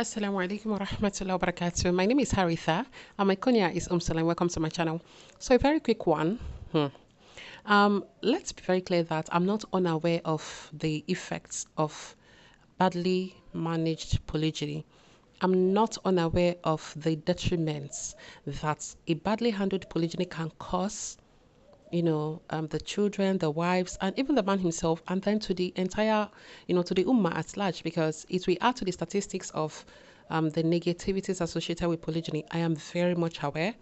Assalamu alaikum wa rahmatullahi wa barakatuh. My name is Haritha and my kunya is Salam. Welcome to my channel. So a very quick one. Let's be very clear that I'm not unaware of the effects of badly managed polygyny. I'm not unaware of the detriments that a badly handled polygyny can cause, the children, the wives, and even the man himself, and then to the entire, to the ummah at large, because it will add to the statistics of the negativities associated with polygyny. I am very much aware,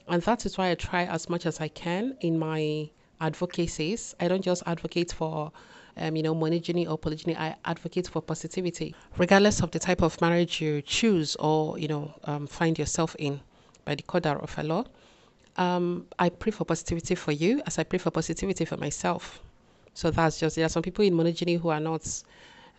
and that is why I try as much as I can in my advocacies. I don't just advocate for monogyny or polygyny. I advocate for positivity, regardless of the type of marriage you choose or find yourself in by the Qadar of Allah. I pray for positivity for you as I pray for positivity for myself. So that's just, there are some people in monogamy who are not,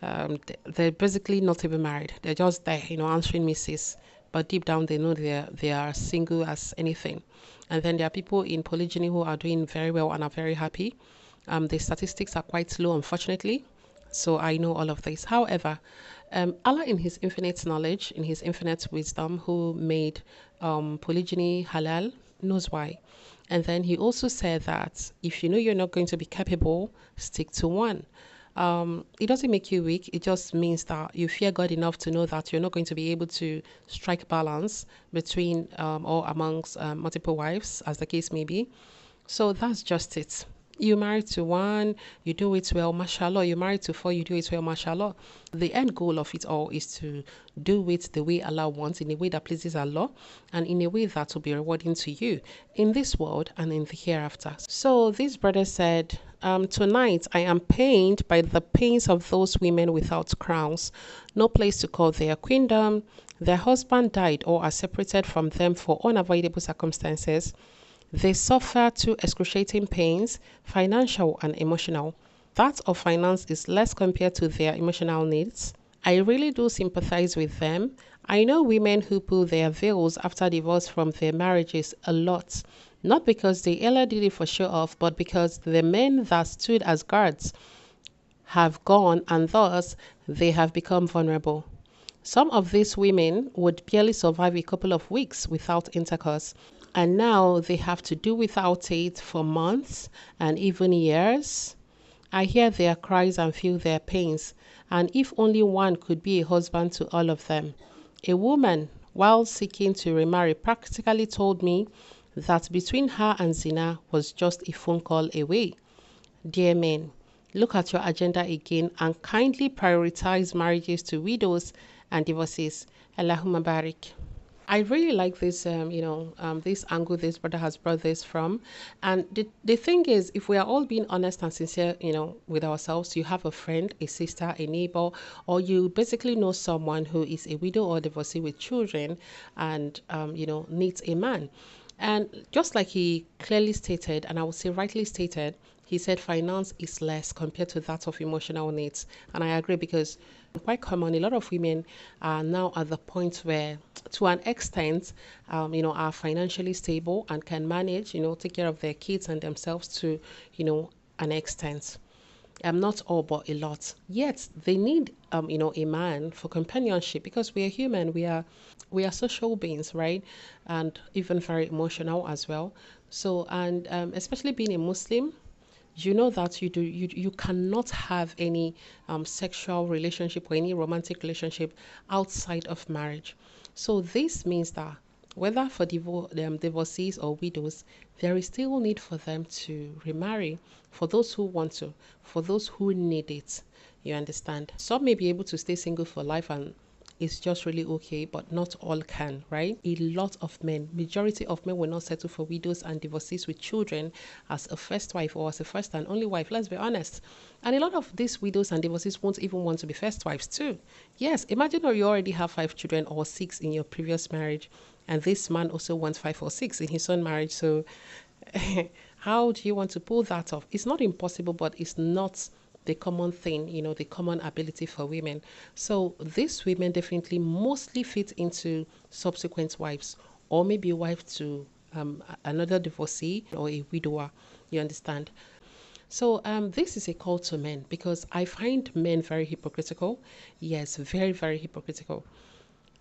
they're basically not even married. They're just there, answering misses. But deep down, they know they are single as anything. And then there are people in polygyny who are doing very well and are very happy. The statistics are quite low, unfortunately. So I know all of this. However, Allah in his infinite knowledge, in his infinite wisdom, who made polygyny halal, knows why. And then he also said that if you know you're not going to be capable, stick to one. It doesn't make you weak. It just means that you fear God enough to know that you're not going to be able to strike balance between or amongst multiple wives, as the case may be. So that's just it. You married to one, you do it well, mashallah. You married to four, you do it well, mashallah. The end goal of it all is to do it the way Allah wants, in a way that pleases Allah, and in a way that will be rewarding to you in this world and in the hereafter. So this brother said, tonight I am pained by the pains of those women without crowns, no place to call their queendom. Their husband died or are separated from them for unavoidable circumstances. They suffer two excruciating pains, financial and emotional. That of finance is less compared to their emotional needs. I really do sympathize with them. I know women who pull their veils after divorce from their marriages a lot. Not because they ever did it for show off, but because the men that stood as guards have gone and thus they have become vulnerable. Some of these women would barely survive a couple of weeks without intercourse, and now they have to do without it for months and even years. I hear their cries and feel their pains, and if only one could be a husband to all of them. A woman, while seeking to remarry, practically told me that between her and zina was just a phone call away. Dear men, look at your agenda again and kindly prioritize marriages to widows and divorces. Allahumma barik. I really like this, this angle this brother has brought this from. And the thing is, if we are all being honest and sincere, with ourselves, you have a friend, a sister, a neighbor, or you basically know someone who is a widow or divorcee with children and, needs a man. And just like he clearly stated, and I would say rightly stated, he said finance is less compared to that of emotional needs. And I agree, because quite common, a lot of women are now at the point where, to an extent, are financially stable and can manage, take care of their kids and themselves to, an extent. Not all, but a lot. Yet they need, a man for companionship, because we are human. We are social beings, right? And even very emotional as well. So, and especially being a Muslim, you know that you cannot have any sexual relationship or any romantic relationship outside of marriage. So this means that whether for divorcees or widows, there is still need for them to remarry, for those who want to, for those who need it. You understand? Some may be able to stay single for life and it's just really okay, but not all can, right? A lot of men, majority of men will not settle for widows and divorcees with children as a first wife or as a first and only wife, let's be honest. And a lot of these widows and divorcees won't even want to be first wives too. Yes, imagine you already have 5 children or 6 in your previous marriage, and this man also wants 5 or 6 in his own marriage. So how do you want to pull that off? It's not impossible, but it's not the common thing, the common ability for women. So these women definitely mostly fit into subsequent wives, or maybe a wife to another divorcee or a widower. You understand? So this is a call to men, because I find men very hypocritical. Yes, very, very hypocritical.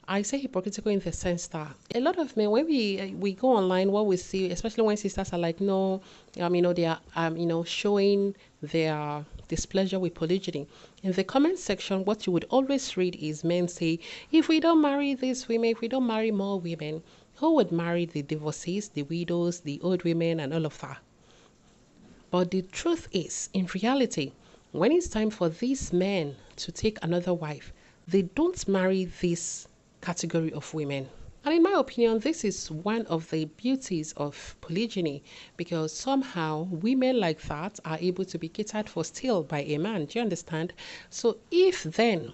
I say hypocritical in the sense that a lot of men, when we go online, what we see, especially when sisters are like, no, they are, showing their displeasure with polygyny. In the comment section, what you would always read is men say, if we don't marry these women, if we don't marry more women, who would marry the divorcees, the widows, the old women, and all of that? But the truth is, in reality, when it's time for these men to take another wife, they don't marry this category of women. And in my opinion, this is one of the beauties of polygyny because somehow women like that are able to be catered for still by a man. Do you understand? So if then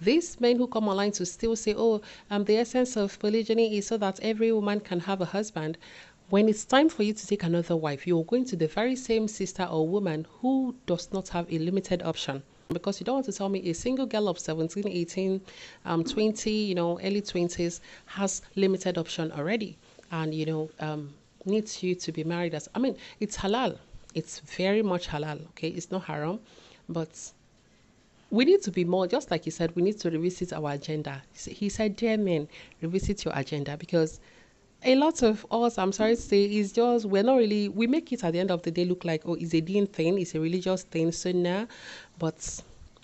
these men who come online to still say, oh, the essence of polygyny is so that every woman can have a husband, when it's time for you to take another wife, you're going to the very same sister or woman who does not have a limited option. Because you don't want to tell me a single girl of 17, 18, 20, early 20s has limited option already and, needs you to be married as, it's halal. It's very much halal, okay? It's not haram, but we need to be more, just like he said, we need to revisit our agenda. He said, dear men, revisit your agenda because a lot of us, I'm sorry to say, is just, we're not really, we make it at the end of the day look like, oh, it's a deen thing, it's a religious thing, sunnah, but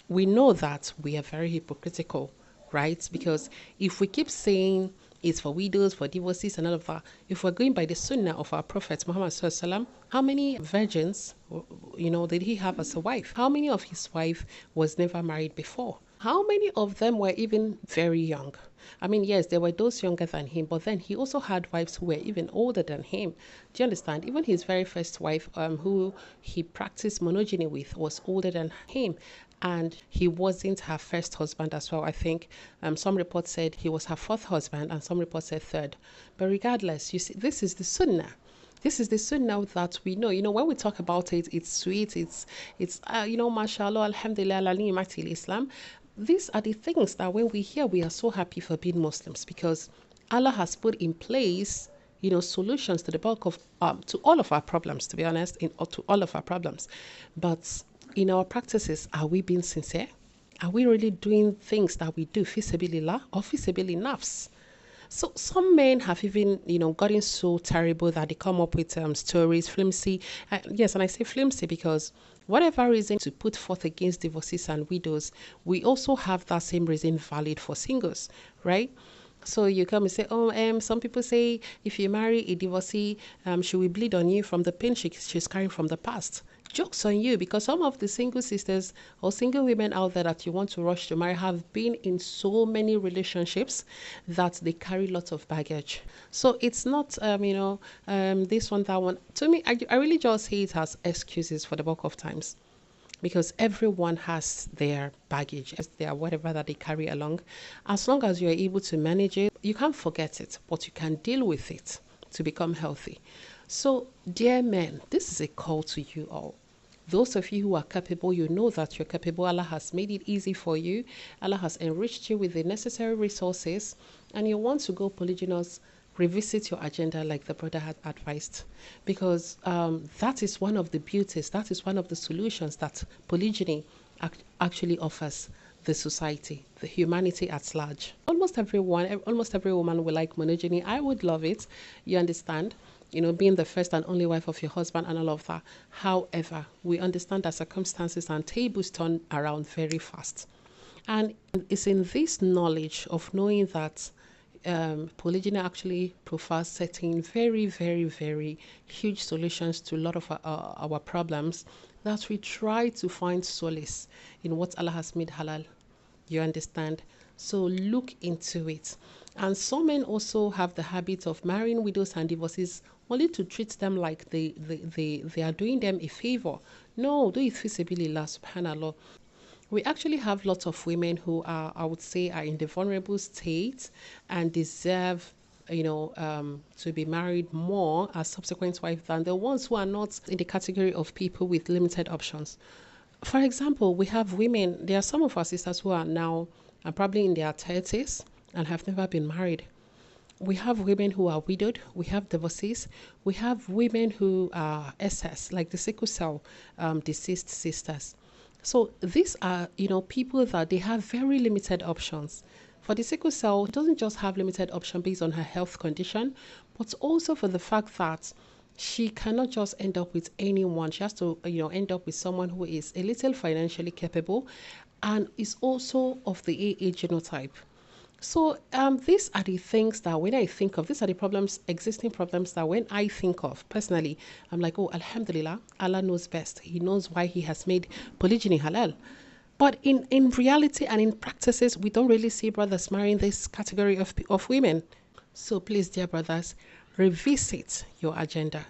we know that we are very hypocritical, right? Because if we keep saying it's for widows, for divorcees, and all of that, if we're going by the sunnah of our Prophet Muhammad Sallallahu, how many virgins, did he have as a wife? How many of his wife was never married before? How many of them were even very young? Yes, there were those younger than him, but then he also had wives who were even older than him. Do you understand? Even his very first wife, who he practiced monogamy with, was older than him. And he wasn't her first husband as well. I think some reports said he was her fourth husband and some reports said third. But regardless, you see, this is the sunnah. This is the sunnah that we know. When we talk about it, it's sweet. It's mashallah, alhamdulillah, ala ni'matil Islam. These are the things that when we hear, we are so happy for being Muslims because Allah has put in place, solutions to the bulk of, to all of our problems, to be honest, to all of our problems. But in our practices, are we being sincere? Are we really doing things that we do fisabilillah or fisabilillah nafs? So some men have even, gotten so terrible that they come up with stories, flimsy. Yes, and I say flimsy because whatever reason to put forth against divorcees and widows, we also have that same reason valid for singles, right? So you come and say, oh, some people say if you marry a divorcee, she will bleed on you from the pain she's carrying from the past. Jokes on you, because some of the single sisters or single women out there that you want to rush to marry have been in so many relationships that they carry lots of baggage. So it's not, this one, that one. To me, I really just see it as excuses for the bulk of times. Because everyone has their baggage, their whatever that they carry along. As long as you're able to manage it, you can't forget it, but you can deal with it to become healthy. So, dear men, this is a call to you all. Those of you who are capable, you know that you're capable. Allah has made it easy for you. Allah has enriched you with the necessary resources, and you want to go polygynous. Revisit your agenda like the brother had advised, because that is one of the beauties, that is one of the solutions that polygyny actually offers the society, the humanity at large. Almost every woman will like monogamy. I would love it, you understand, being the first and only wife of your husband and all of that. However, we understand that circumstances and tables turn around very fast, and it's in this knowledge of knowing that polygyny actually provides certain very, very, very huge solutions to a lot of our problems, that we try to find solace in what Allah has made halal. You understand? So look into it. And some men also have the habit of marrying widows and divorcees only to treat them like they are doing them a favor. No, do it fisabilillah, subhanallah. We actually have lots of women who are, I would say, are in the vulnerable state and deserve, to be married more as subsequent wife than the ones who are not in the category of people with limited options. For example, we have women, there are some of our sisters who are now probably in their 30s and have never been married. We have women who are widowed, we have divorcees, we have women who are SS, like the sickle cell deceased sisters. So these are, people that they have very limited options. For the sickle cell, it doesn't just have limited option based on her health condition, but also for the fact that she cannot just end up with anyone. She has to, end up with someone who is a little financially capable and is also of the AA genotype. So these are the things that when I think of, these are the problems, existing problems that when I think of personally, I'm like, oh, Alhamdulillah, Allah knows best. He knows why He has made polygyny halal. But in reality and in practices, we don't really see brothers marrying this category of women. So please, dear brothers, revisit your agenda.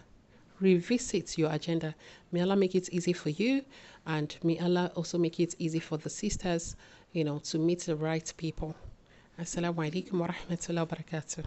Revisit your agenda. May Allah make it easy for you, and may Allah also make it easy for the sisters, to meet the right people. Assalamu alaikum wa rahmatullahi wa barakatuh.